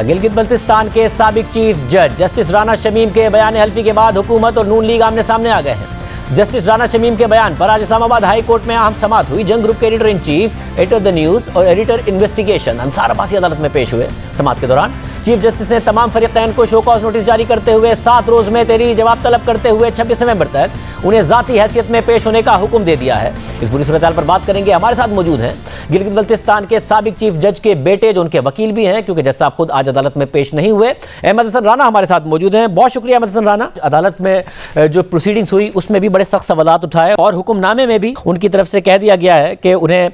गिलगित बल्तिस्तान के साबिक चीफ जज जस्टिस राना शमीम के बयान हल्फी के बाद हुकूमत और नून लीग आमने सामने आ गए हैं। जस्टिस राना शमीम के बयान पर आज इस्लामाबाद हाई कोर्ट में अहम समाअत हुई। जंग ग्रुप के editor in chief, editor the news और एडिटर इन्वेस्टिगेशन अंसार अब्बासी अदालत में पेश हुए। समाअत के दौरान चीफ जस्टिस ने तमाम फरीकैन को शो कॉज नोटिस जारी करते हुए 7 रोज में तहरीरी जवाब तलब करते हुए 26 नवंबर तक उन्हें जाती हैसियत में पेश होने का हुक्म दे दिया है। इस बुरी सूरत पर बात करेंगे। हमारे साथ मौजूद हैं गिलगित बल्तिस्तान के साबिक चीफ जज के बेटे, जो उनके वकील भी हैं, क्योंकि जज साहब खुद आज अदालत में पेश नहीं हुए। अहमद हसन राना हमारे साथ मौजूद हैं। बहुत शुक्रिया अहमद हसन राना। अदालत में जो प्रोसीडिंग्स हुई उसमें भी बड़े सख्त सवालात उठाए और हुक्मनामे में भी उनकी तरफ से कह दिया गया है कि उन्हें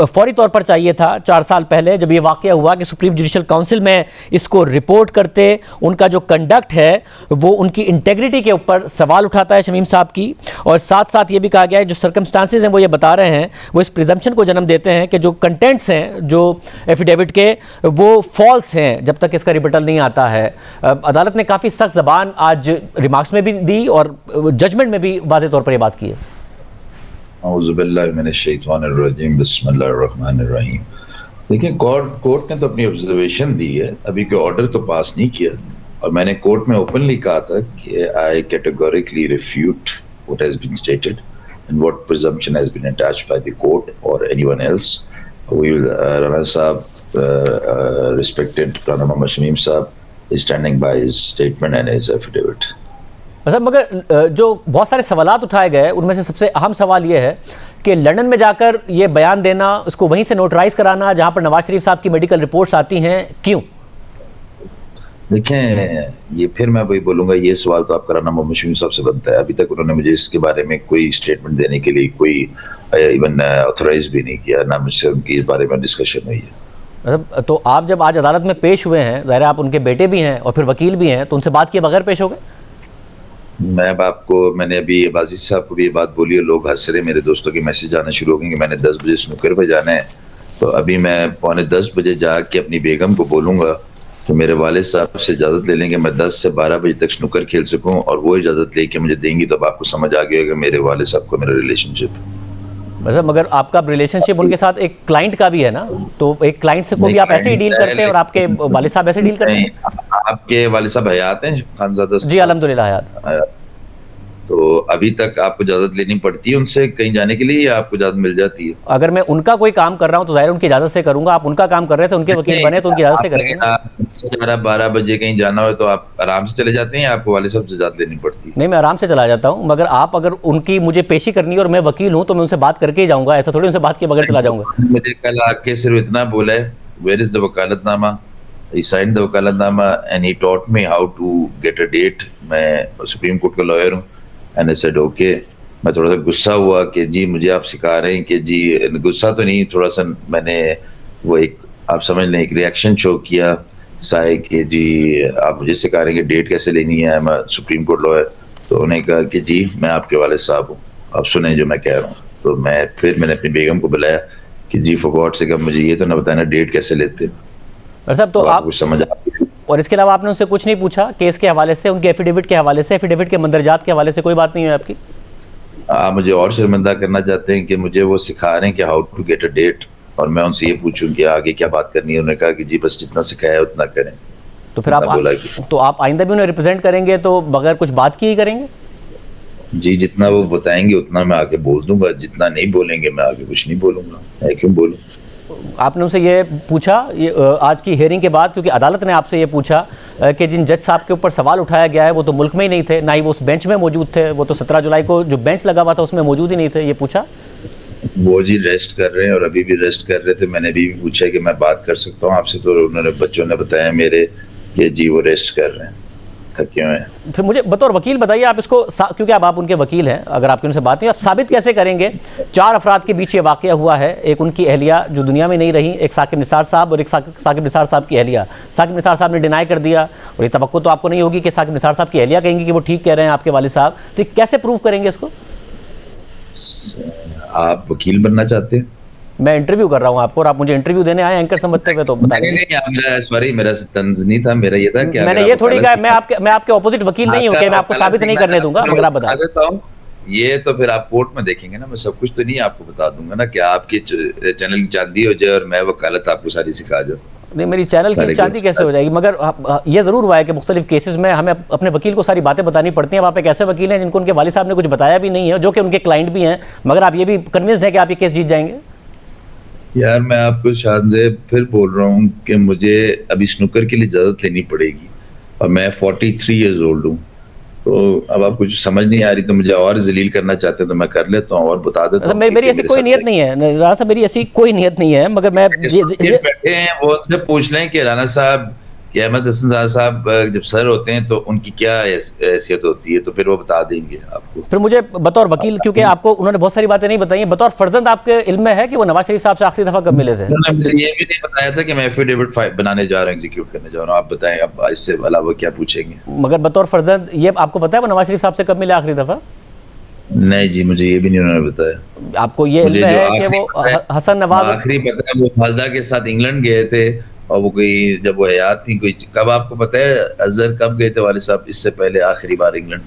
फौरी तौर पर चाहिए था 4 साल पहले जब ये वाक़या हुआ कि सुप्रीम जुडिशल काउंसिल में इसको रिपोर्ट करते। उनका जो कंडक्ट है वो उनकी इंटेग्रिटी के ऊपर सवाल उठाता है शमीम साहब की, और साथ साथ ये भी कहा गया है जो सर्कमस्टांसेस हैं वो ये बता रहे हैं, वो इस प्रिजम्पशन को जन्म देते हैं कि जो कंटेंट्स हैं जो एफिडेविट के वो फॉल्स हैं जब तक इसका रिबटल नहीं आता है। अदालत ने काफ़ी सख्त ज़बान आज रिमार्क्स में भी दी और जजमेंट में भी वाज़ेह तौर पर ये बात की है। बिस्मिल्लाहिर्रहमानिर्रहीम। देखिए, कोर्ट ने तो अपनी ऑब्जर्वेशन दी है, अभी कोई ऑर्डर तो पास नहीं किया, और मैंने कोर्ट में ओपनली कहा था कि I categorically refute what has been stated and what presumption has been attached by the court or anyone else. We will Rana साहब, रिस्पेक्टेड राना मोहम्मद शमीम साहब is standing by his statement and his affidavit. मतलब मगर जो बहुत सारे सवालात उठाए गए उनमें से सबसे अहम सवाल ये है कि लंदन में जाकर ये बयान देना, उसको वहीं से नोटराइज कराना जहां पर नवाज शरीफ साहब की मेडिकल रिपोर्ट्स आती हैं, क्यों? देखें, ये फिर मैं वही बोलूंगा, ये सवाल तो आपका राना मोहम्मद शमीम साहब से बनता है। अभी तक उन्होंने मुझे इसके बारे में कोई स्टेटमेंट देने के लिए कोई इवन ऑथराइज भी नहीं किया, ना मुझसे उनकी इस बारे में डिस्कशन हुई है। मतलब तो आप जब आज अदालत में पेश हुए हैं, ज़ाहिर है आप उनके बेटे भी हैं और फिर वकील भी हैं, तो उनसे बात किए बगैर पेश हो गए? मैंने अभी वाजिद साहब को भी ये बात बोली और लोग हंस रहे, मेरे दोस्तों के मैसेज आने शुरू हो गए कि मैंने 10 बजे स्नूकर पे जाना है। तो अभी मैं 9:45 बजे जाके अपनी बेगम को बोलूँगा कि मेरे वालिद साहब से इजाज़त ले लेंगे, मैं 10 से 12 बजे तक स्नूकर खेल सकूँ, और वो इजाज़त लेके मुझे देंगी तो अब आपको समझ आ गया कि मेरे वालिद साहब को मेरा रिलेशनशिप। मतलब मगर आपका रिलेशनशिप उनके साथ एक क्लाइंट का भी है ना, तो एक क्लाइंट से को भी आप ऐसे ही डील करते हैं और आपके वालिद साहब ऐसे डील करते हैं? आपके वालिद साहब हयात हैं खानज़ादा? जी अल्हम्दुलिल्लाह हयात। तो अभी तक आपको इजाजत लेनी पड़ती है उनसे कहीं जाने के लिए, या आपको इजाजत मिल जाती है? अगर मैं उनका कोई काम कर रहा हूँ तो जाहिर उनकी इजाजत से करूंगा। आप उनका काम कर रहे थे, उनके वकील बने तो उनकी इजाजत से करेंगे। 12 बजे कहीं जाना हो तो आप आराम से चले जाते हैं या आपको वाले साहब से इजाजत लेनी पड़ती है? नहीं, मैं आराम से चला जाता हूँ, मगर आप अगर उनकी मुझे पेशी करनी है और मैं वकील हूँ तो मैं उनसे बात करके ही जाऊँगा, ऐसा थोड़ी उनसे बात के बगैर चला जाऊँगा। मुझे कल आके सिर्फ इतना बोला है, where is the vakalatnama? He signed the vakalatnama and he taught me how to get a date। मैं सुप्रीम कोर्ट का लॉयर हूँ। And I said okay। मैं थोड़ा सा गुस्सा हुआ कि जी मुझे आप सिखा रहे हैं कि जी, गुस्सा तो नहीं, थोड़ा सा मैंने वो एक, आप समझ लें, एक रिएक्शन शो किया साए कि जी आप मुझे सिखा रहे हैं कि डेट कैसे लेनी है, मैं सुप्रीम कोर्ट लॉयर। तो उन्होंने कहा कि जी मैं आपके वालिद साहब हूँ, आप सुने जो मैं कह रहा हूँ। तो मैंने अपनी बेगम को बुलाया कि जी फॉर गॉड से मुझे ये तो ना बताना डेट कैसे लेते हैं। तो आप कुछ समझ आ? और इसके अलावा आपने उनसे कुछ नहीं पूछा केस के हवाले से, उनके एफिडेविट के हवाले से, एफिडेविट के मंदरजात के हवाले से कोई बात नहीं है आपकी? आप मुझे और शर्मिंदा करना चाहते हैं कि मुझे वो सिखा रहे हैं कि how to get a date, और मैं उनसे ये पूछूं कि आगे क्या बात करनी है। उन्होंने कहा कि जी बस जितना सिखाया है उतना करें। तो फिर आप आइंदा भी उन्हें रिप्रेजेंट करेंगे तो बगैर कुछ बात की ही करेंगे? जी जितना वो बताएंगे उतना मैं आगे बोल दूंगा, जितना नहीं बोलेंगे मैं आगे कुछ नहीं बोलूंगा। मैं क्यों बोलूँ? आपने उनसे ये पूछा आज की हेयरिंग के बाद, क्योंकि अदालत ने आपसे ये पूछा कि जिन जज साहब के ऊपर सवाल उठाया गया है वो तो मुल्क में ही नहीं थे, ना ही वो उस बेंच में मौजूद थे, वो तो 17 जुलाई को जो बेंच लगा हुआ था उसमें मौजूद ही नहीं थे, ये पूछा? वो जी रेस्ट कर रहे हैं और अभी भी रेस्ट कर रहे थे। मैंने अभी भी पूछा कि मैं बात कर सकता हूँ आपसे, तो उन्होंने, बच्चों ने बताया मेरे कि जी वो रेस्ट कर रहे हैं, थके हुए हैं। फिर मुझे बतौर वकील बताइए आप इसको, क्योंकि अब आप उनके वकील हैं, अगर आपकी उनसे बात नहीं, आप साबित कैसे करेंगे 4 अफराद के बीच ये वाक़या हुआ है? एक उनकी अहलिया जो दुनिया में नहीं रही, एक साकिब निसार साहब और एक साकिब निसार साहब की अहलिया। साकिब निसार साहब ने डिनाई कर दिया, और ये तवक्को तो आपको नहीं होगी कि साकिब निसार साहब की अहलिया कहेंगी कि वो ठीक कह रहे हैं आपके वालिद साहब, तो कैसे प्रूव करेंगे इसको? आप वकील बनना चाहते हैं? मैं इंटरव्यू कर रहा हूँ आपको और आप मुझे इंटरव्यू देने आए एंकर समझते हुए, तो बताइए। मेरा तंज नहीं था, मेरा ये था कि मैंने ये थोड़ी कहा मैं आपके ऑपोजिट वकील नहीं हूँ कि मैं आपको साबित नहीं करने दूंगा, मगर आप बता देता हूँ। ये तो फिर आप कोर्ट में देखेंगे ना, मैं सब कुछ तो नहीं आपको बता दूंगा ना कि आपके चैनल की चांदी हो जाए और मैं वकालत आपको सारी सिखा जाऊँ। नहीं, मेरी चैनल की चांदी कैसे हो जाएगी? मगर ये ज़रूर हुआ है कि मुख्तलिफ केसेस में हमें अपने वकील को सारी बातें बतानी पड़ती हैं। अब आप एक ऐसे वकील हैं जिनको उनके वालिद साहब ने कुछ बताया भी नहीं है, जो कि उनके क्लाइंट भी हैं, मगर आप ये भी कन्विंस्ड है कि आप ये केस जीत जाएंगे? यार मैं आपको शाहजेब फिर बोल रहा हूँ कि मुझे अभी स्नूकर के लिए इजाजत लेनी पड़ेगी और मैं 43 ईयर्स ओल्ड हूँ। तो अब आपको कुछ समझ नहीं आ रही तो मुझे और जलील करना चाहते हैं तो मैं कर लेता हूँ और बता देता हूँ। मेरी ऐसी कोई नियत नहीं है राना साहब, मेरी ऐसी कोई नियत नहीं है, मगर मैं ये बैठे हैं वो उनसे पूछ लें कि राना साहब कि अहमद हसन साहब जब सर होते हैं तो उनकी क्या हैसियत होती है, तो फिर वो बता देंगे आपको। फिर मुझे बतौर वकील, क्योंकि आपको उन्होंने बहुत सारी बातें नहीं बताई, बतौर फर्जंद आपके इल्म में है कि वो नवाज शरीफ साहब से आखिरी दफा कब मिले थे? उन्होंने मुझे ये भी नहीं बताया था कि मैं एफिडेविट बनाने जा रहा हूँ, एग्जीक्यूट करने जा रहा हूँ। आप बताएं, अब इससे अलावा क्या पूछेंगे? मगर बतौर फर्जंद ये आपको पता है वो नवाज शरीफ साहब से कब मिले आखिरी दफा? नहीं जी, मुझे ये भी नहीं उन्होंने बताया। आपको ये इल्म है कि वो हसन नवाज आखिरी पता है वो खालदा के साथ इंग्लैंड गए थे और वो कोई जब वो हयात थी कोई, कब आपको पता है अजहर कब गए थे वाले साहब इससे पहले आखिरी बार इंग्लैंड?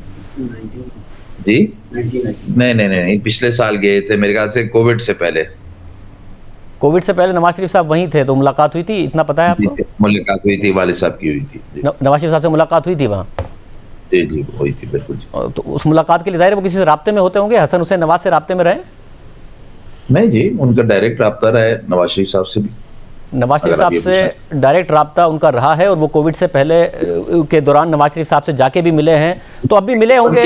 जी नहीं, पिछले साल गए थे मेरे ख्याल से, कोविड से पहले। कोविड से पहले नवाज शरीफ साहब वहीं थे तो मुलाकात हुई थी, इतना पता है आपको? मुलाकात हुई थी, वाले साहब की हुई थी। नवाज शरीफ साहब से मुलाकात हुई थी वहाँ? जी हुई थी, बिल्कुल। तो उस मुलाकात के लिए जाहिर है वो किसी से राब्ते में होते होंगे, हसन हुसैन नवाज से राब्ते में रहे? नहीं जी, उनका डायरेक्ट राब्ता रहा है नवाज शरीफ साहब से भी। नवाज शरीफ साहब से डायरेक्ट राब्ता उनका रहा है और वो कोविड से पहले के दौरान नवाज शरीफ साहब से जाके भी मिले हैं, तो अब भी मिले होंगे।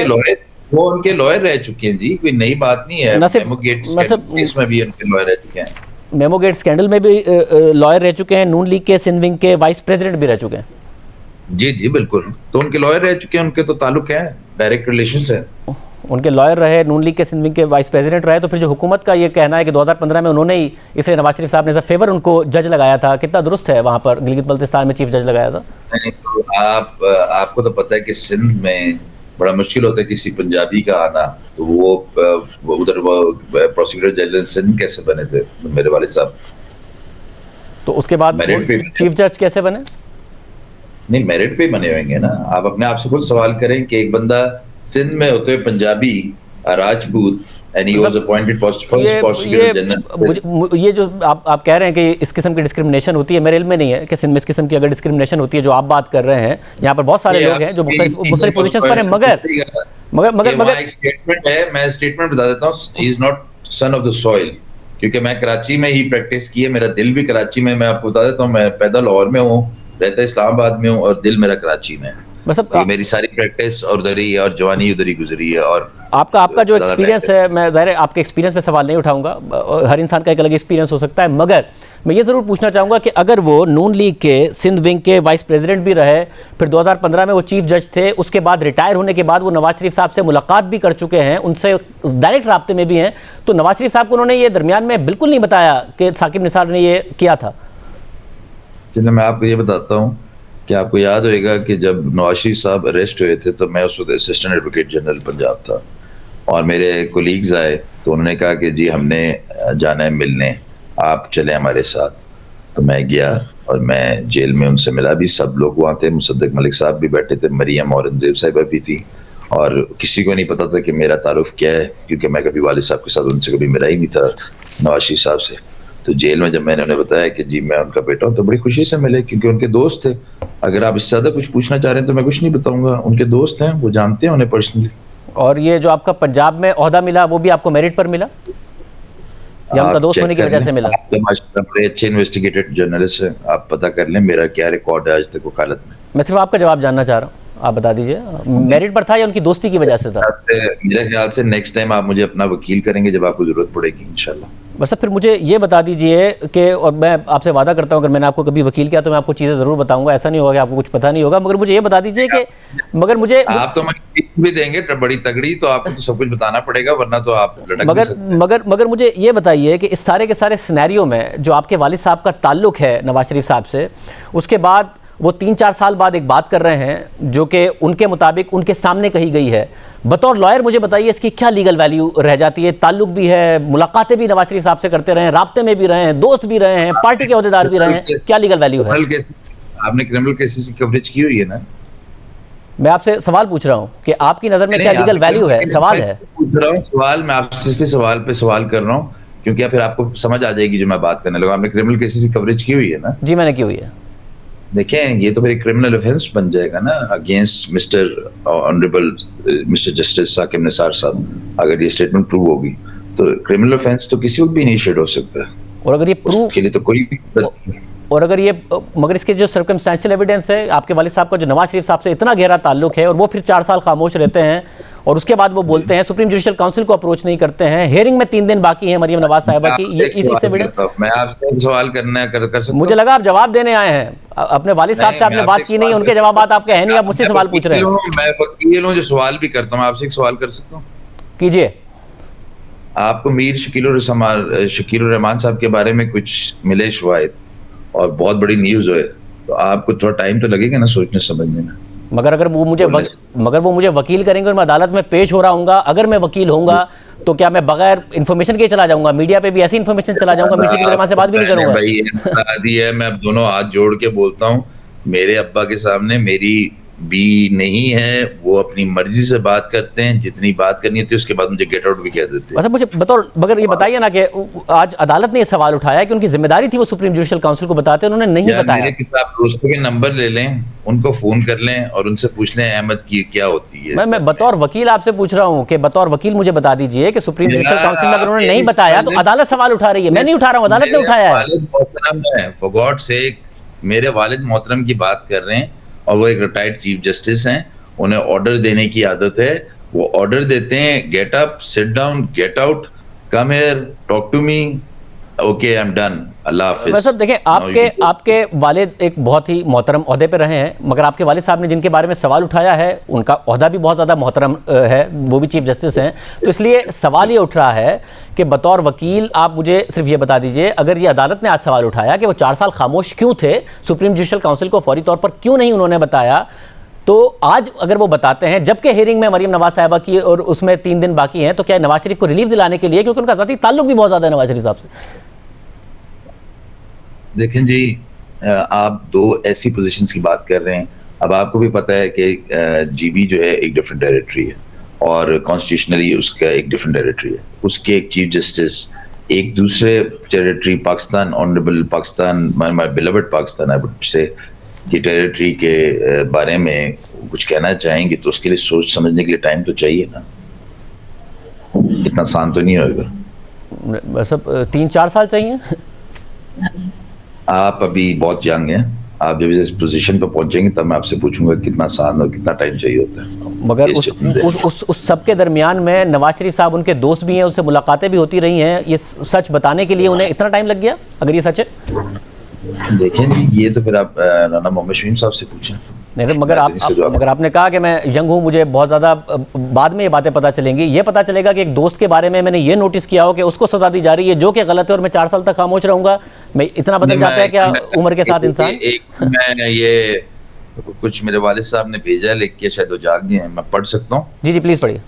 वो उनके लॉयर रह चुके हैं जी, कोई नई बात नहीं है। मेमो गेट्स में भी उनके लॉयर रह चुके हैं। मेमो गेट स्कैंडल में भी लॉयर रह चुके हैं, नून लीग के सिंध विंग के वाइस प्रेसिडेंट भी रह चुके हैं। जी बिल्कुल, तो उनके लॉयर रह चुके हैं, उनके तो ताल्लुक है, डायरेक्ट रिलेशंस है। उनके लॉयर रहे, नून लीग के सिंध विंग के वाइस प्रेसिडेंट रहे, तो फिर जो हुकूमत का ये कहना है कि 2015 में उन्होंने ही, इसलिए नवाज शरीफ साहब ने एज फेवर उनको जज लगाया था, कितना दुरुस्त है? वहाँ पर गिलगित बल्तिस्तान में चीफ जज लगाया था। नहीं तो आपको तो पता है कि सिंध में बड़ा मुश्किल होता है किसी पंजाबी का आना, तो वो उधर वो प्रोसिक्यूटर जनरल सिंध कैसे बने थे मेरे वाले साहब? तो उसके बाद चीफ जज कैसे बने? नहीं, मेरिट पे बने होंगे ना। आप अपने आप से खुद सवाल करें कि एक बंदा सिंध में होते हुए Punjabi Rajput and he was appointed first prosecutor general. ये जो आप कह रहे हैं कि इस किस्म की डिस्क्रिमिनेशन होती है, मेरे इल्म में नहीं है कि सिंध में इस किस्म की अगर डिस्क्रिमिनेशन होती है जो आप बात कर रहे हैं। यहाँ पर बहुत सारे लोग हैं जो मुख्तलिफ पोजीशंस पर हैं, मगर एक स्टेटमेंट है, मैं स्टेटमेंट बता देता हूँ, he is not son of the soil, क्योंकि मैं कराची में ही प्रैक्टिस की है, मेरा दिल भी कराची में। मैं आपको बता देता हूँ, मैं पैदा लाहौर में हूँ, रहता इस्लामाबाद में हूँ और दिल मेरा कराची में है। मेरी सारी प्रैक्टिस और उधर ही और जवानी उधर ही गुजरी है। और आपका जो एक्सपीरियंस है, मैं ज़ाहिर है आपके एक्सपीरियंस पे सवाल नहीं उठाऊंगा, हर इंसान का एक अलग एक्सपीरियंस हो सकता है, मगर मैं ये ज़रूर पूछना चाहूँगा कि अगर वो नून लीग के सिंध विंग के वाइस प्रेसिडेंट भी रहे, फिर 2015 में वो चीफ जज थे, उसके बाद रिटायर होने के बाद वो नवाज शरीफ साहब से मुलाकात भी कर चुके हैं, उनसे डायरेक्ट राब्ते में भी हैं, तो नवाज शरीफ साहब को उन्होंने ये दरमियान में बिल्कुल नहीं बताया कि साकिब निसार ने ये किया था? चलिए मैं आपको ये बताता हूँ कि आपको याद होएगा कि जब नवाज शरीफ साहब अरेस्ट हुए थे तो मैं उस वक्त असिस्टेंट एडवोकेट जनरल पंजाब था और मेरे कोलीग्स आए तो उन्होंने कहा कि जी हमने जाना है मिलने, आप चले हमारे साथ। तो मैं गया और मैं जेल में उनसे मिला भी, सब लोग वहाँ थे, मुसद्दक मलिक साहब भी बैठे थे, मरियम औरंगजेब साहिबा भी थी, और किसी को नहीं पता था कि मेरा तारुफ क्या है, क्योंकि मैं कभी वालिद साहब के साथ उनसे कभी मिला ही नहीं था नवाज शरीफ साहब से। तो जेल में जब मैंने उन्हें बताया कि जी मैं उनका बेटा हूँ, तो बड़ी खुशी से मिले, क्योंकि उनके दोस्त थे। अगर आप इससे ज़्यादा कुछ पूछना चाह रहे हैं तो मैं कुछ नहीं बताऊंगा, उनके दोस्त हैं, वो जानते हैं उन्हें पर्सनली। और ये जो आपका पंजाब में ओहदा मिला वो भी आपको मेरिट पर मिला या उनका दोस्त होने की वजह से मिला? बड़े अच्छे इन्वेस्टिगेटेड जर्नलिस्ट हैं, आप पता कर लें मेरा क्या रिकॉर्ड है आज तक वकालत में। मैं सिर्फ आपका जवाब जानना चाह रहा हूँ, आप बता दीजिए, मेरिट पर था या उनकी दोस्ती की वजह से था? मेरे ख्याल से नेक्स्ट टाइम आप मुझे अपना वकील करेंगे जब आपको जरूरत पड़ेगी इंशाल्लाह। बस फिर मुझे ये बता दीजिए कि, और मैं आपसे वादा करता हूँ अगर मैंने आपको कभी वकील किया तो मैं आपको चीज़ें ज़रूर बताऊंगा, ऐसा नहीं होगा कि आपको कुछ पता नहीं होगा, मगर मुझे ये बता दीजिए कि आप तो मुझे भी देंगे बड़ी तगड़ी, तो आपको तो सब कुछ बताना पड़ेगा, वरना तो आप मगर मुझे ये बताइए कि इस सारे के सारे सिनेरियो में जो आपके वालिद साहब का ताल्लुक है नवाज शरीफ साहब से, उसके बाद वो 3-4 साल बाद एक बात कर रहे हैं जो कि उनके मुताबिक उनके सामने कही गई है, बतौर लॉयर मुझे बताइए इसकी क्या लीगल वैल्यू रह जाती है? ताल्लुक भी है, मुलाकातें भी नवाज शरीफ साहब से करते रहे हैं, राब्ते में भी रहे हैं, दोस्त भी रहे हैं, पार्टी के अहदेदार भी रहे हैं, क्या लीगल वैल्यू है? आपने क्रिमिनल केसेस की कवरेज की हुई है ना? मैं आपसे सवाल पूछ रहा हूँ कि आपकी नज़र में क्या लीगल वैल्यू है, सवाल है पूछ रहा हूँ, सवाल मैं आपसे सवाल पे सवाल कर रहा हूँ, क्योंकि फिर आपको समझ आ जाएगी जो मैं बात करने लगा। आपने क्रिमिनल केसेस की कवरेज की हुई है ना? जी मैंने की हुई है। देखें, ये तो फिर एक क्रिमिनल ऑफेंस बन जाएगा ना against mister honourable mister justice Saqib Nisar साहब। अगर ये स्टेटमेंट प्रूव होगी तो क्रिमिनल ऑफेंस तो किसी वक्त भी इनिशिएट हो सकता है, और अगर ये प्रूव उसके लिए तो कोई भी और अगर ये मगर इसके जो सर्कमस्टेंशियल एविडेंस है, आपके वालिद साहब का जो नवाज शरीफ साहब से इतना गहरा ताल्लुक है और वो फिर 4 साल खामोश रहते हैं और उसके बाद वो बोलते हैं, सुप्रीम जुडिशियल काउंसिल को अप्रोच नहीं करते हैं, हियरिंग में 3 दिन बाकी हैं मरियम नवाज साहिबा की, ये इसी से एविडेंस। मैं आपसे एक सवाल करना कर सकता हूं? मुझे लगा आप जवाब देने आए हैं, अपने वालिद साहब से आपने बात की नहीं, उनके जवाब आपके है नहीं, आप मुझसे सवाल पूछ रहे हैं। मैं वकील हूं जो सवाल भी करता हूं, आपसे एक सवाल कर सकता हूं? कीजिए। आपको मीर शकील रहमान साहब के बारे में कुछ मिले शवाहिद और बहुत बड़ी न्यूज है, तो आपको थोड़ा टाइम तो लगेगा ना सोचने समझने में। मगर वो मुझे वकील करेंगे और मैं अदालत में पेश हो रहा हूँ, अगर मैं वकील होऊंगा तो क्या मैं बगैर इन्फॉर्मेशन के चला जाऊंगा, मीडिया पे भी ऐसी इन्फॉर्मेशन चला जाऊंगा, मीर शकील रहमान से बात भी नहीं करूंगा? भाई ये बता दी है, मैं अब दोनों हाथ जोड़ के बोलता हूँ, मेरे अब्बा के सामने मेरी भी नहीं है, वो अपनी मर्जी से बात करते हैं, जितनी बात करनी होती है उसके बाद मुझे गेट आउट भी कह देते हैं। अच्छा मुझे बतौर मगर ये बताइए ना कि आज अदालत ने ये सवाल उठाया कि उनकी जिम्मेदारी थी वो सुप्रीम जुडिशियल काउंसिल को बताते, उन्होंने नहीं बताया। मेरे किसी आप दोस्तों के नंबर ले लें, उनको फोन कर लें और उनसे पूछ लें अहमद की क्या होती है। मैं बतौर वकील आपसे पूछ रहा हूँ कि बतौर वकील मुझे बता दीजिए कि सुप्रीम जुडिशियल काउंसिल में अगर उन्होंने नहीं बताया तो अदालत सवाल उठा रही है, मैं नहीं उठा रहा हूँ, अदालत ने उठाया है। फॉर गॉड सेक, मेरे वालिद मोहतरम की बात कर रहे हैं और वो एक रिटायर्ड चीफ जस्टिस हैं, उन्हें ऑर्डर देने की आदत है, वो ऑर्डर देते हैं, get up, sit down, get out, come here, talk to me, okay I am done, अल्लाह हाफिज। वैसे देखें, आपके वालिद एक बहुत ही मोहतरम ओहदे पे रहे हैं, मगर आपके वालिद साहब ने जिनके बारे में सवाल उठाया है उनका ओहदा भी बहुत ज़्यादा मोहतरम है, वो भी चीफ जस्टिस हैं, तो इसलिए सवाल ये उठ रहा है कि बतौर वकील आप मुझे सिर्फ ये बता दीजिए, अगर ये अदालत ने आज सवाल उठाया कि वो 4 साल खामोश क्यों थे, सुप्रीम जुडिशियल काउंसिल को फौरी तौर पर क्यों नहीं उन्होंने बताया, तो आज अगर वो बताते हैं, जबकि हियरिंग में मरियम नवाज साहिबा की और उसमें 3 दिन बाकी हैं, तो क्या नवाज शरीफ को रिलीफ दिलाने के लिए, क्योंकि उनका ज़ाती ताल्लुक भी बहुत ज़्यादा है नवाज शरीफ साहब से? देखें जी, आप दो ऐसी पोजीशंस की बात कर रहे हैं। अब आपको भी पता है कि जीबी जो है एक डिफरेंट टेरिटरी है और कॉन्स्टिट्यूशनली उसका एक डिफरेंट टेरिटरी है, उसके एक चीफ जस्टिस एक दूसरे territory Pakistan, honourable Pakistan, my beloved Pakistan I would say, की टेरिटरी के बारे में कुछ कहना चाहेंगे तो उसके लिए सोच समझने के लिए टाइम तो चाहिए ना, इतना आसान तो नहीं होगा। सब 3-4 साल चाहिए। आप अभी बहुत यंग हैं, आप जब इस पोजीशन पर पहुंचेंगे तब मैं आपसे पूछूंगा कितना आसान और कितना टाइम चाहिए होता है। मगर उस सब के दरमियान में नवाज शरीफ साहब उनके दोस्त भी हैं, उससे मुलाकातें भी होती रही हैं, ये सच बताने के लिए उन्हें इतना टाइम लग गया, अगर ये सच है? देखें जी, ये तो फिर आप राना मोहम्मद शमीम साहब से पूछें। नहीं, मगर आपने कहा कि मैं यंग हूँ, मुझे बहुत ज़्यादा बाद में ये बातें पता चलेंगी, ये पता चलेगा कि एक दोस्त के बारे में मैंने ये नोटिस किया हो कि उसको सजा दी जा रही है जो कि गलत है और मैं 4 साल तक खामोश रहूँगा, मैं इतना बदल जाता है क्या उम्र के साथ इंसान? मैं ये कुछ मेरे वालिद साहब ने भेजा लिख के, शायद वो जाग गए हैं, मैं पढ़ सकता हूँ? जी जी प्लीज़ पढ़िए।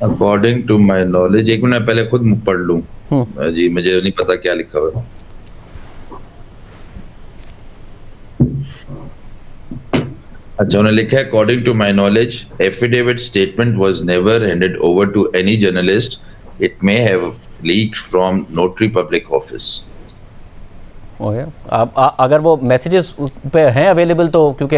अकॉर्डिंग टू माई नॉलेज, एक मिनट पहले खुद पढ़ लूँ जी, मुझे नहीं पता क्या लिखा हुआ है। अच्छा, उन्होंने लिखा है according to my knowledge affidavit statement was never handed over to any journalist, it may have leaked from notary public office. अगर वो मैसेजेस पे हैं अवेलेबल तो, क्योंकि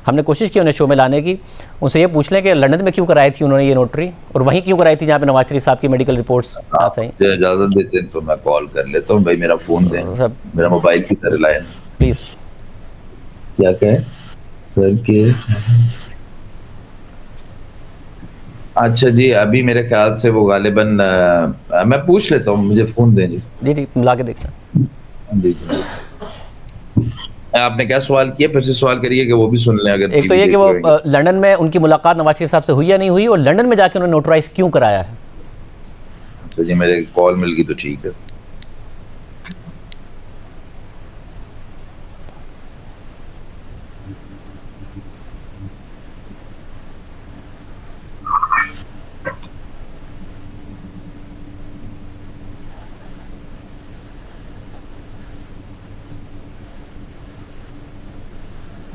हमने कोशिश की उन्हें शो में लाने की, उनसे ये पूछ लें कि लंदन में क्यों कराई थी उन्होंने ये नोटरी, और वहीं क्यों कराई थी जहाँ पे नवाज शरीफ साहब की मेडिकल रिपोर्ट्स पास आई। इजाजत देते हैं तो मैं कॉल कर लेता हूँ भाई, मेरा फोन दें, मेरा मोबाइल की तरह लाए प्लीज। क्या कहे सर के? अच्छा जी, अभी मेरे ख्याल से वो गालिबन मैं पूछ लेता हूँ, मुझे फोन दें जी। जी जी ला के देखना। आपने क्या सवाल किया, फिर से सवाल करिए कि वो भी सुन लें। अगर एक तो ये कि वो लंदन में उनकी मुलाकात नवाज शरीफ साहब से हुई या नहीं हुई, और लंदन में जाके उन्होंने नोटराइज क्यों कराया है? तो जी मेरे कॉल मिल गई तो ठीक है।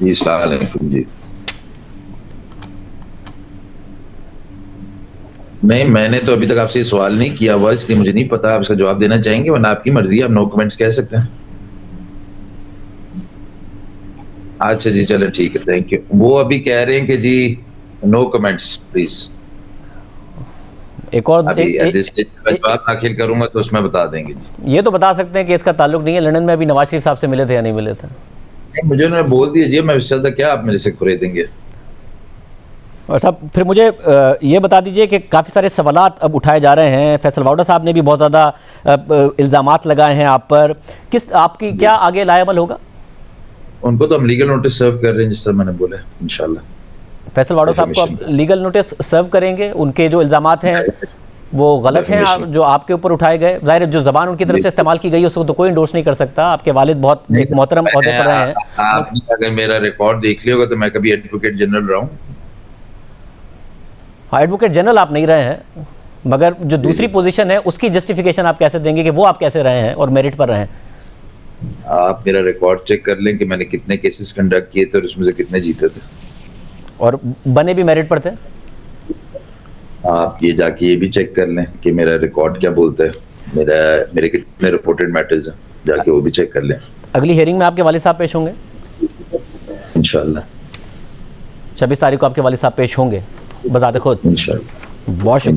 जी अस्सलाम वालेकुम जी। नहीं, मैंने तो अभी तक आपसे ये सवाल नहीं किया हुआ, इसलिए मुझे नहीं पता। आप इसका जवाब देना चाहेंगे, वरना आपकी मर्जी है, आप नो कमेंट्स कह सकते हैं। अच्छा जी, चलो ठीक है, थैंक यू। वो अभी कह रहे हैं कि जी नो कमेंट्स प्लीज। एक और अभी एक, जवाब दाखिल करूंगा तो उसमें बता देंगे जी। ये तो बता सकते हैं कि इसका ताल्लुक नहीं है। लंदन में अभी नवाज शरीफ साहब से मिले थे या नहीं मिले थे? नहीं, मुझे उन्होंने बोल दिया जी, मैं इससे ज्यादा क्या आप मेरे से खरीदेंगे। और साहब फिर मुझे ये बता दीजिए कि काफ़ी सारे सवालात अब उठाए जा रहे हैं। फैसल वाउडा साहब ने भी बहुत ज़्यादा इल्ज़ामात लगाए हैं आप पर। किस आपकी क्या आगे लाएबल होगा? उनको तो हम लीगल नोटिस सर्व कर रहे हैं, जिस तरह मैंने बोला, इंशाल्लाह। फैसल वाउडा साहब को आप लीगल नोटिस सर्व करेंगे? उनके जो इल्ज़ामात हैं वो गलत हैं जो आपके ऊपर उठाए गए? ज़ाहिर है जो ज़बान उनकी तरफ से इस्तेमाल की गई उसको तो कोई इंडोर्स नहीं कर सकता। आपके वालिद बहुत एक मोहतरम ओहदे पर रहे हैं। आपने अगर मेरा रिकॉर्ड देख लिया होगा तो मैं कभी एडवोकेट जनरल रहा हूँ। हाँ, एडवोकेट जनरल आप नहीं रहे हैं, मगर जो दूसरी पोजीशन है उसकी जस्टिफिकेशन आप कैसे देंगे कि वो आप कैसे रहे हैं और मेरिट पर रहे हैं? आप मेरा रिकॉर्ड चेक कर लें कि मैंने कितने केसेस कंडक्ट किए थे और उसमें से कितने जीते थे। और बने भी मेरिट पर थे? आप ये जाके ये भी चेक कर लें कि मेरा रिकॉर्ड क्या बोलता है, मेरे कितने रिपोर्टेड मैटर्स हैं, जाके वो भी चेक कर लें। अगली हियरिंग में आपके वालिद साहब पेश होंगे इंशाल्लाह। 26 तारीख को आपके वालिद साहब पेश होंगे बजाते खुद। इंशाल्लाह। बहुत शुक्रिया।